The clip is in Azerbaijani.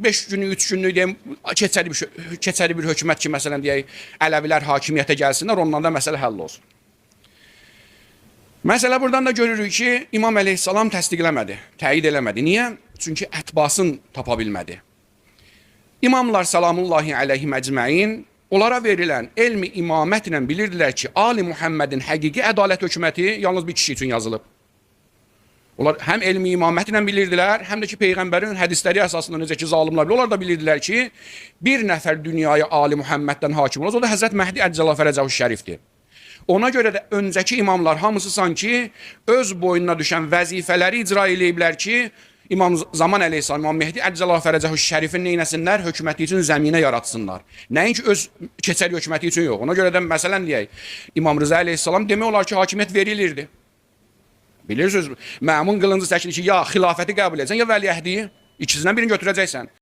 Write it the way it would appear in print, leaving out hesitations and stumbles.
5 günlük, 3 günlük deyim, keçəri bir hökumət ki, məsələn deyək, Ələvilər hakimiyyətə gəlsinlər, ondan da məsələ həll olsun. Məsələ buradan da görürük ki, İmam Əleyhissalam təsdiqləmədi, təyid eləmədi. Niyə? Çünki ətbasını tapa bilmədi. İmamlar salamullahi aleyhim əcməin onlara verilən elmi imamətlə bilirdilər ki, Ali Muhammedin həqiqi ədalət hökuməti yalnız bir kişi üçün yazılıb. Onlar həm elmi imamətlə bilirdilər, həm də ki, Peyğəmbərin hədisləri əsasında necə ki, zalimlər bilir, onlar da bilirdilər ki, bir nəfər dünyaya Ali Muhammeddən hakim olacaq, o da Həzrət Məhdi Əccələ Fərəcəhu Şərifdir. Ona görə də öncəki imamlar hamısı sanki öz boynuna düşən vəzifələri icra eləyiblər ki, İmam Zaman Əleyhissalam, İmam Mehdi Əccələ Fərəcəhu Şərifin neynəsinlər? Hökuməti üçün zəminə yaratsınlar. Nəinki öz keçəri hökuməti üçün yox. Ona görə də məsələn deyək, İmam Rıza Əleyhissalam demək olar ki, hakimiyyət verilirdi. Bilirsiniz, məmun qılıncı çəkilir ki, ya xilafəti qəbul edəcəksən, ya vəliəhdi, ikisindən birini götürəcəksən.